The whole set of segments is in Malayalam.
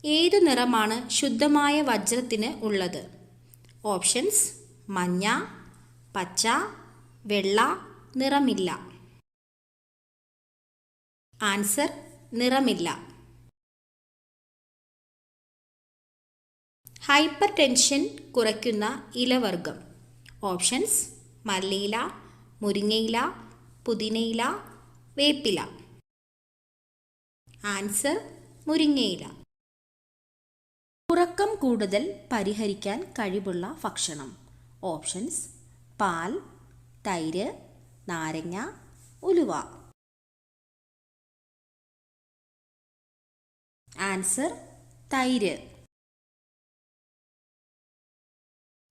ഏതു നിറമാണ് ശുദ്ധമായ വജ്രത്തിന് ഉള്ളത്? ഓപ്ഷൻസ്: മഞ്ഞ, പച്ച, വെള്ള, നിറമില്ല. ആൻസർ: നിറമില്ല. ഹൈപ്പർ ടെൻഷൻ കുറയ്ക്കുന്ന ഇലവർഗം. ഓപ്ഷൻസ്: മല്ലിയില, മുരിങ്ങയില, പുതിനയില, വേപ്പില. ആൻസർ: മുരിങ്ങയില. ഉറക്കം കൂടുതൽ പരിഹരിക്കാൻ കഴിവുള്ള ഭക്ഷണം. ഓപ്ഷൻസ്: പാൽ, തൈര്, നാരങ്ങ, ഉലുവ. ആൻസർ: തൈര്.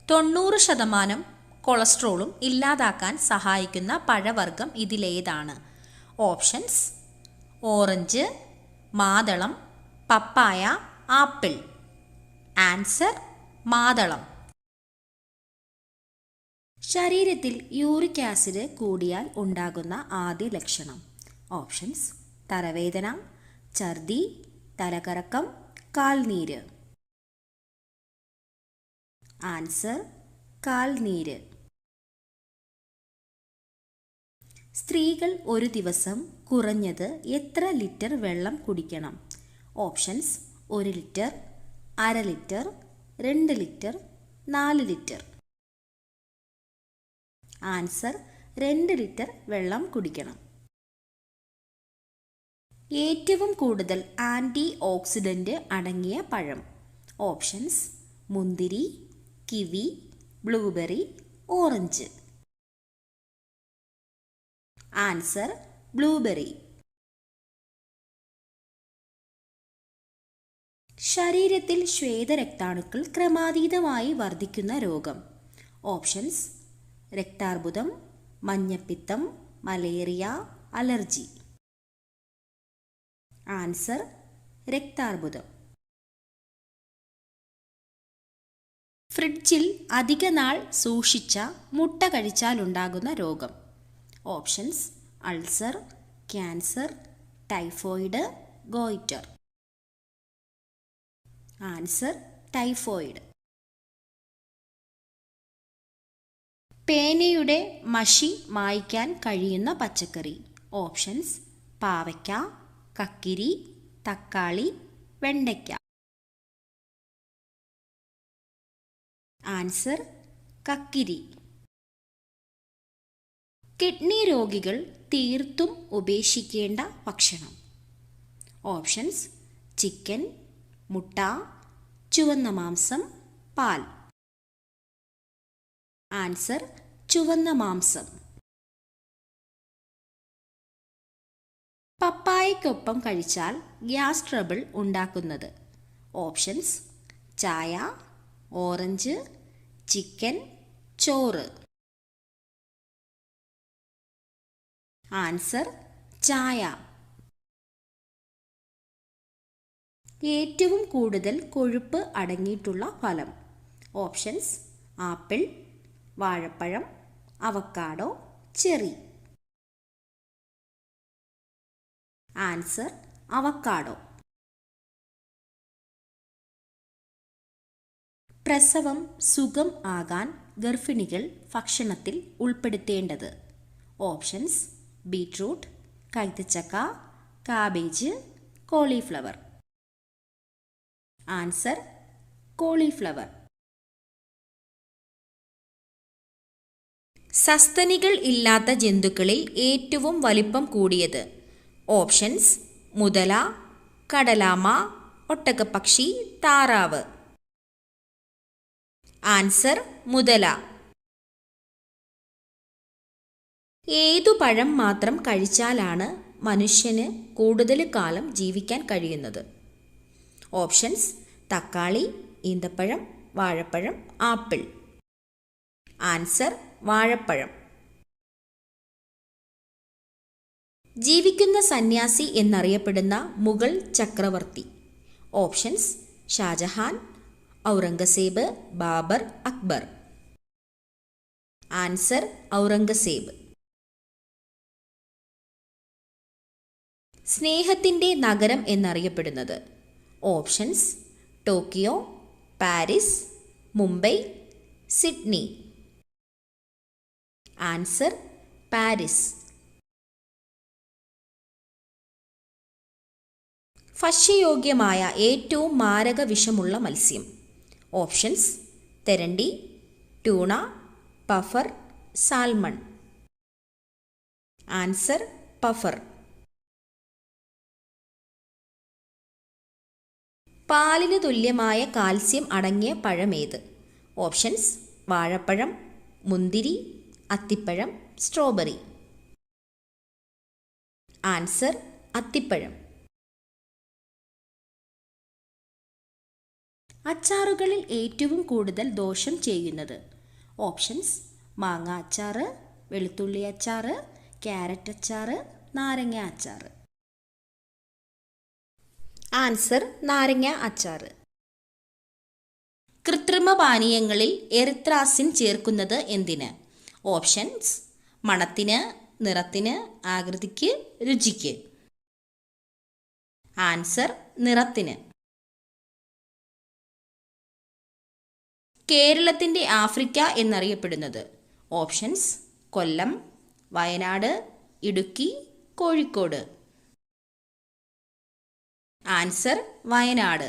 90% കൊളസ്ട്രോളും ഇല്ലാതാക്കാൻ സഹായിക്കുന്ന പഴവർഗ്ഗം ഇതിലേതാണ്? ഓപ്ഷൻസ്: ഓറഞ്ച്, മാതളം, പപ്പായ, ആപ്പിൾ. ആൻസർ: മാതളം. ശരീരത്തിൽ യൂറിക് ആസിഡ് കൂടിയാൽ ഉണ്ടാകുന്ന ആദ്യ ലക്ഷണം. ഓപ്ഷൻസ്: തലവേദന, ഛർദി, തലകറക്കം, കാൽനീര്. ആൻസർ: കാൽനീര്. സ്ത്രീകൾ ഒരു ദിവസം കുറഞ്ഞത് എത്ര ലിറ്റർ വെള്ളം കുടിക്കണം? ഓപ്ഷൻസ്: 1 ലിറ്റർ, അര litre, 2 litre, 4 litre. Answer: 2 litre വെള്ളം കുടിക്കണം. ഏറ്റവും കൂടുതൽ ആൻറ്റി ഓക്സിഡന്റ് അടങ്ങിയ പഴം. ഓപ്ഷൻസ്: മുന്തിരി, kiwi, blueberry, orange. Answer: blueberry. ശരീരത്തിൽ ശ്വേതരക്താണുക്കൾ ക്രമാതീതമായി വർദ്ധിക്കുന്ന രോഗം. ഓപ്ഷൻസ്: രക്താർബുദം, മഞ്ഞപ്പിത്തം, മലേറിയ, അലർജി. ആൻസർ: രക്താർബുദം. ഫ്രിഡ്ജിൽ അധിക നാൾ സൂക്ഷിച്ച മുട്ട കഴിച്ചാലുണ്ടാകുന്ന രോഗം. Options: ulcer, cancer, typhoid, goitre. Answer: typhoid. പേനയുടെ മഷി മായ്ക്കാൻ കഴിയുന്ന പച്ചക്കറി. ഓപ്ഷൻസ്: പാവയ്ക്ക, കക്കിരി, തക്കാളി, വെണ്ടയ്ക്ക. ആൻസർ: കക്കിരി. കിഡ്നി രോഗികൾ തീർത്തും ഉപേക്ഷിക്കേണ്ട ഭക്ഷണം. ഓപ്ഷൻസ്: ചിക്കൻ, മുട്ട, ചുവന്ന മാംസം, പാൽ. ആൻസർ: ചുവന്ന മാംസം. പപ്പായയ്ക്കൊപ്പം കഴിച്ചാൽ ഗ്യാസ് ട്രബിൾ ഉണ്ടാക്കുന്നത്. ഓപ്ഷൻസ്: ചായ, ഓറഞ്ച്, ചിക്കൻ, ചോറ്. ആൻസർ: ചായ. ഏറ്റവും കൂടുതൽ കൊഴുപ്പ് അടങ്ങിയിട്ടുള്ള ഫലം. ഓപ്ഷൻസ്: ആപ്പിൾ, വാഴപ്പഴം, അവക്കാഡോ, ചെറി. Answer: avocado. പ്രസവം സുഖം ആകാൻ ഗർഭിണികൾ ഭക്ഷണത്തിൽ ഉൾപ്പെടുത്തേണ്ടത്. ഓപ്ഷൻസ്: ബീറ്റ്റൂട്ട്, കൈതച്ചക്ക, കാബേജ്, കോളിഫ്ലവർ. Answer: cauliflower. സസ്തനികൾ ഇല്ലാത്ത ജന്തുക്കളിൽ ഏറ്റവും വലിപ്പം കൂടിയത്. ഓപ്ഷൻസ്: മുതല, കടലാമ, ഒട്ടകപ്പക്ഷി, താറാവ്. ആൻസർ: മുതല. ഏതു പഴം മാത്രം കഴിച്ചാലാണ് മനുഷ്യന് കൂടുതൽ കാലം ജീവിക്കാൻ കഴിയുന്നത്? ഓപ്ഷൻസ്: തക്കാളി, ഈന്തപ്പഴം, വാഴപ്പഴം, ആപ്പിൾ. ആൻസർ: വാഴപ്പഴം. ജീവിക്കുന്ന സന്യാസി എന്നറിയപ്പെടുന്ന മുഗൾ ചക്രവർത്തി. ഓപ്ഷൻസ്: ഷാജഹാൻ, ഔറംഗസേബ്, ബാബർ, അക്ബർ. ആൻസർ: ഔറംഗസേബ്. സ്നേഹത്തിൻ്റെ നഗരം എന്നറിയപ്പെടുന്നത്. Options: Tokyo, Paris, Mumbai, Sydney. Answer: Paris. ഭക്ഷ്യയോഗ്യമായ ഏറ്റവും മാരക വിഷമുള്ള മത്സ്യം. ഓപ്ഷൻസ്: തെരണ്ടി, tuna, puffer, salmon. Answer: puffer. പാലിന് തുല്യമായ കാൽസ്യം അടങ്ങിയ പഴമേത്? ഓപ്ഷൻസ്: വാഴപ്പഴം, മുന്തിരി, അത്തിപ്പഴം, സ്ട്രോബെറി. ആൻസർ: അത്തിപ്പഴം. അച്ചാറുകളിൽ ഏറ്റവും കൂടുതൽ ദോഷം ചെയ്യുന്നത്. ഓപ്ഷൻസ്: മാങ്ങ അച്ചാറ്, വെളുത്തുള്ളി അച്ചാറ്, ക്യാരറ്റ് അച്ചാറ്, നാരങ്ങ അച്ചാറ്. ആൻസർ: നാരങ്ങ അച്ചാറ്. കൃത്രിമ പാനീയങ്ങളിൽ എറിത്രാസിൻ ചേർക്കുന്നത് എന്തിന്? ഓപ്ഷൻസ്: മണത്തിന്, നിറത്തിന്, ആകൃതിക്ക്, രുചിക്ക്. ആൻസർ: നിറത്തിന്. കേരളത്തിൻ്റെ ആഫ്രിക്ക എന്നറിയപ്പെടുന്നത്. ഓപ്ഷൻസ്: കൊല്ലം, വയനാട്, ഇടുക്കി, കോഴിക്കോട്. ആൻസർ: വയനാട്.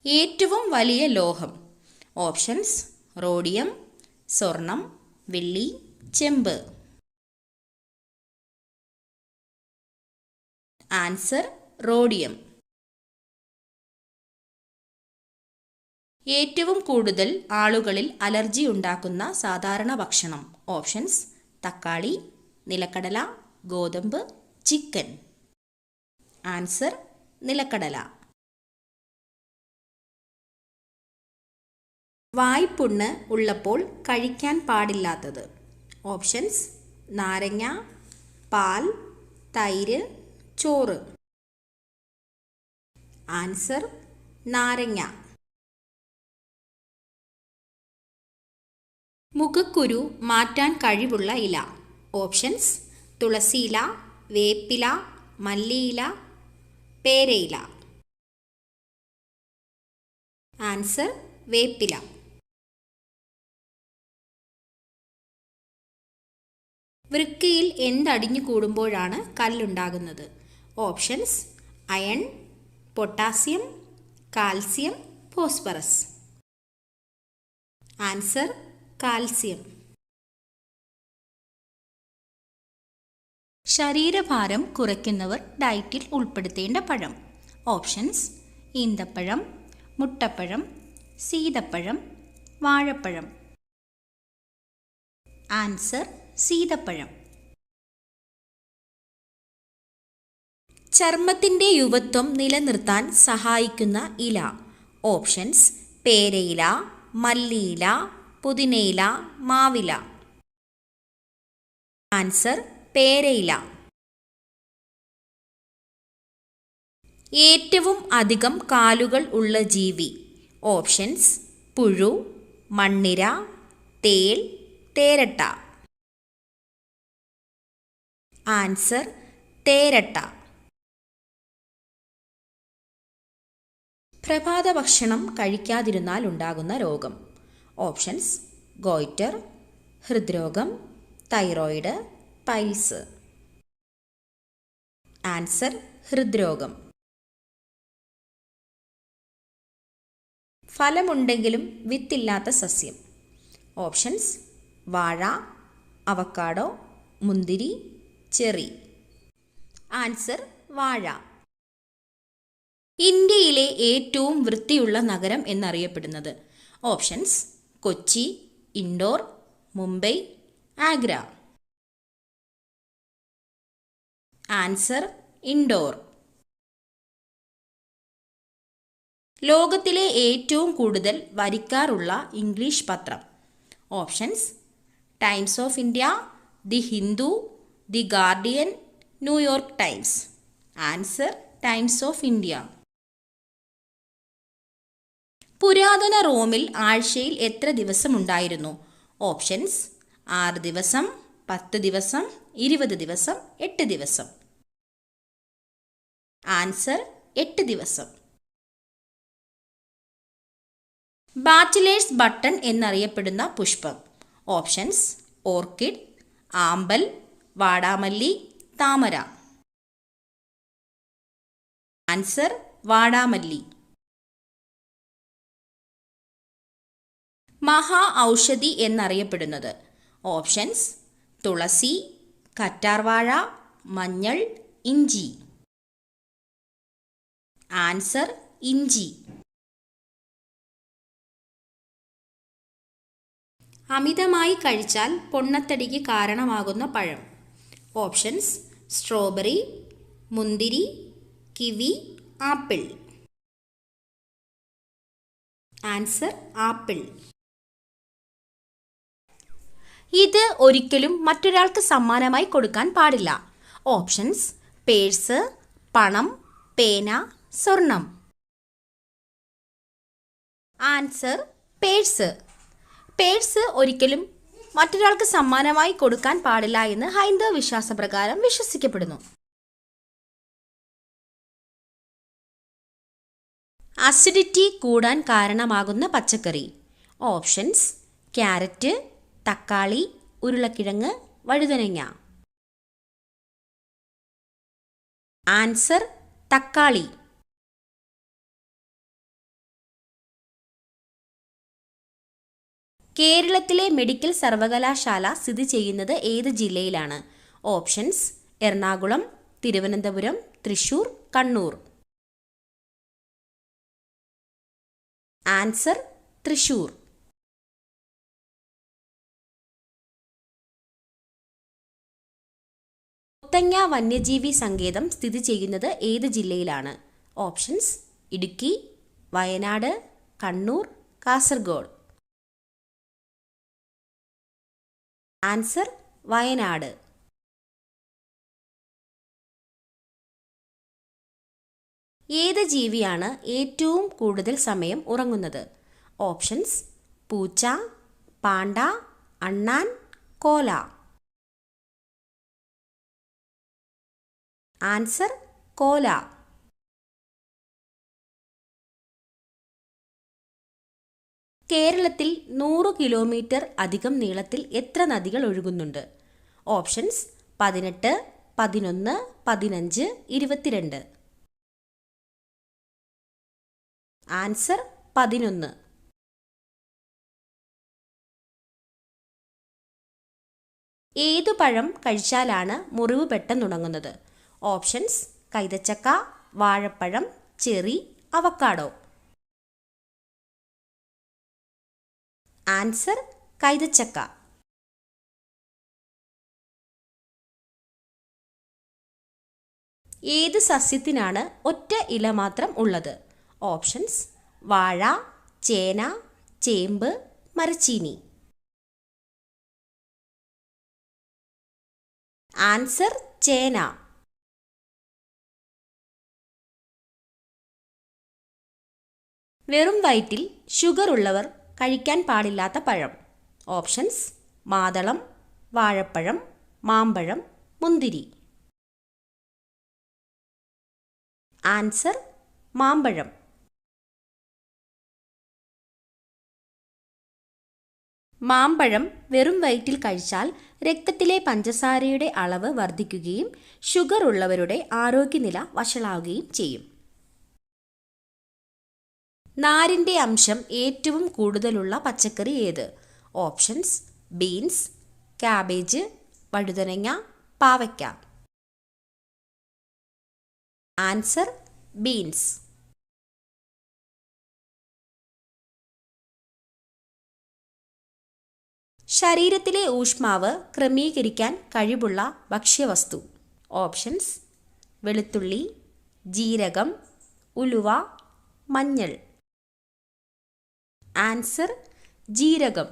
ഏറ്റവും വലിയ ലോഹം. ഓപ്ഷൻസ്: റോഡിയം, സ്വർണം, വെള്ളി, ചെമ്പ്. Answer: rhodium. ഏറ്റവും കൂടുതൽ ആളുകളിൽ അലർജി ഉണ്ടാക്കുന്ന സാധാരണ ഭക്ഷണം. ഓപ്ഷൻസ്: തക്കാളി, നിലക്കടല, ഗോതമ്പ്, ചിക്കൻ. ആൻസർ: നിലക്കടല. വായ്പുണ്ണ് ഉള്ളപ്പോൾ കഴിക്കാൻ പാടില്ലാത്തത്. ഓപ്ഷൻസ്: നാരങ്ങ, പാൽ, തൈര്, ചോറ്. ആൻസർ: നാരങ്ങ. മുഖക്കുരു മാറ്റാൻ കഴിവുള്ള ഇല. ഓപ്ഷൻസ്: തുളസിയില, വേപ്പില, മല്ലിയില, പേരയില. ആൻസർ: വേപ്പില. വൃക്കയിൽ എന്തടിഞ്ഞു കൂടുമ്പോഴാണ് കല്ലുണ്ടാകുന്നത്? Options: iron, potassium, calcium, phosphorus. Answer: calcium. ശരീരഭാരം കുറയ്ക്കുന്നവർ ഡയറ്റിൽ ഉൾപ്പെടുത്തേണ്ട പഴം. ഓപ്ഷൻസ്: ഈന്തപ്പഴം, മുട്ടപ്പഴം, സീതപ്പഴം, വാഴപ്പഴം. ആൻസർ: സീതപ്പഴം. ചർമ്മത്തിൻ്റെ യുവത്വം നിലനിർത്താൻ സഹായിക്കുന്ന ഇല. ഓപ്ഷൻസ്: പേരയില, മല്ലിയില, പുതിനയില, മാവില. ആൻസർ: പേരയില. ഏറ്റവും അധികം കാലുകൾ ഉള്ള ജീവി. ഓപ്ഷൻസ്: പുഴു, മണ്ണിര, തേൾ, തേരട്ട. ആൻസർ: തേരട്ട. പ്രഭാത ഭക്ഷണം കഴിക്കാതിരുന്നാൽ ഉണ്ടാകുന്ന രോഗം. ഓപ്ഷൻസ്: ഗോയിറ്റർ, ഹൃദ്രോഗം, തൈറോയിഡ്, പൈൽസ്. ആൻസർ: ഹൃദ്രോഗം. ഫലമുണ്ടെങ്കിലും വിത്തില്ലാത്ത സസ്യം. ഓപ്ഷൻസ്: വാഴ, അവക്കാഡോ, മുന്തിരി, ചെറി. ആൻസർ: വാഴ. ഇന്ത്യയിലെ ഏറ്റവും വൃത്തിയുള്ള നഗരം എന്നറിയപ്പെടുന്നത്. ഓപ്ഷൻസ്: കൊച്ചി, ഇൻഡോർ, മുംബൈ, ആഗ്ര. ആൻസർ: ഇൻഡോർ. ലോകത്തിലെ ഏറ്റവും കൂടുതൽ വരിക്കാരുള്ള ഇംഗ്ലീഷ് പത്രം. ഓപ്ഷൻസ്: Times of India, the Hindu, the Guardian, New York Times. Answer: Times of India. പുരാതന റോമിൽ ആഴ്ചയിൽ എത്ര ദിവസം ഉണ്ടായിരുന്നു? ഓപ്ഷൻസ്: 6 ദിവസം, 10 ദിവസം, 20 ദിവസം, 8 ദിവസം. ആൻസർ 8 ദിവസം. ബാച്ചിലേഴ്സ് ബട്ടൺ എന്നറിയപ്പെടുന്ന പുഷ്പം. ഓപ്ഷൻസ്: ഓർക്കിഡ്, ആമ്പൽ, വാടാമല്ലി, താമര. ആൻസർ: വാടാമല്ലി. മഹാ ഔഷധി എന്നറിയപ്പെടുന്നത്. ഓപ്ഷൻസ്: തുളസി, കറ്റാർവാഴ, മഞ്ഞൾ, ഇഞ്ചി. ആൻസർ: ഇഞ്ചി. അമിതമായി കഴിച്ചാൽ പൊണ്ണത്തടിക്ക് കാരണമാകുന്ന പഴം. ഓപ്ഷൻസ്: സ്ട്രോബെറി, മുന്തിരി, കിവി, ആപ്പിൾ. Answer: apple. ഇത് ഒരിക്കലും മറ്റൊരാൾക്ക് സമ്മാനമായി കൊടുക്കാൻ പാടില്ല. ഓപ്ഷൻസ്: പേഴ്സ്, പണം, പേന, സ്വർണം. Answer: purse. പേഴ്സ് ഒരിക്കലും മറ്റൊരാൾക്ക് സമ്മാനമായി കൊടുക്കാൻ പാടില്ല എന്ന് ഹൈന്ദവ വിശ്വാസപ്രകാരം വിശ്വസിക്കപ്പെടുന്നു. അസിഡിറ്റി കൂടാൻ കാരണമാകുന്ന പച്ചക്കറി. ഓപ്ഷൻസ്: ക്യാരറ്റ്, തക്കാളി, ഉരുളക്കിഴങ്ങ്, വഴുതനങ്ങ. ആൻസർ: തക്കാളി. കേരളത്തിലെ മെഡിക്കൽ സർവകലാശാല സ്ഥിതി ചെയ്യുന്നത് ഏത് ജില്ലയിലാണ്? ഓപ്ഷൻസ്: എറണാകുളം, തിരുവനന്തപുരം, തൃശൂർ, കണ്ണൂർ. ആൻസർ: തൃശൂർ. മുത്തങ്ങ വന്യജീവി സങ്കേതം സ്ഥിതി ചെയ്യുന്നത് ഏത് ജില്ലയിലാണ്? ഓപ്ഷൻസ്: ഇടുക്കി, വയനാട്, കണ്ണൂർ, കാസർഗോഡ്. ആൻസർ: വയനാട്. ഏത് ജീവിയാണ് ഏറ്റവും കൂടുതൽ സമയം ഉറങ്ങുന്നത്? ഓപ്ഷൻസ്: പൂച്ച, പാണ്ട, അണ്ണാൻ, കോല. ആൻസർ: കോല. കേരളത്തിൽ 100 കിലോമീറ്റർ അധികം നീളത്തിൽ എത്ര നദികൾ ഒഴുകുന്നുണ്ട്? ഓപ്ഷൻസ്: 18, 11, 15, 22. ആൻസർ: 11. ഏതു പഴം കഴിച്ചാലാണ് മുറിവ് പെട്ടെന്നുണങ്ങുന്നത്? ഓപ്ഷൻസ്: കൈതച്ചക്ക, വാഴപ്പഴം, ചെറി, അവക്കാഡോ. ആൻസർ: കൈതച്ചക്ക. ഏത് സസ്യത്തിനാണ് ഒറ്റ ഇല മാത്രം ഉള്ളത്? ഓപ്ഷൻസ്: വാഴ, ചേന, ചേമ്പ്, മരച്ചീനി. ആൻസർ: ചേന. വെറും വയറ്റിൽ ഷുഗർ ഉള്ളവർ കഴിക്കാൻ പാടില്ലാത്ത പഴം. ഓപ്ഷൻസ്: മാതളം, വാഴപ്പഴം, മാമ്പഴം, മുന്തിരി. ആൻസർ: മാമ്പഴം. മാമ്പഴം വെറും വയറ്റിൽ കഴിച്ചാൽ രക്തത്തിലെ പഞ്ചസാരയുടെ അളവ് വർദ്ധിക്കുകയും ഷുഗർ ഉള്ളവരുടെ ആരോഗ്യനില വഷളാവുകയും ചെയ്യും. നാരിൻ്റെ അംശം ഏറ്റവും കൂടുതലുള്ള പച്ചക്കറി ഏത്? ഓപ്ഷൻസ്: ബീൻസ്, കാബേജ്, വഴുതനങ്ങ, പാവയ്ക്ക. Answer: beans. ശരീരത്തിലെ ഊഷ്മാവ് ക്രമീകരിക്കാൻ കഴിവുള്ള ഭക്ഷ്യവസ്തു. ഓപ്ഷൻസ്: വെളുത്തുള്ളി, ജീരകം, ഉലുവ, മഞ്ഞൾ. ആൻസർ: ജീരകം.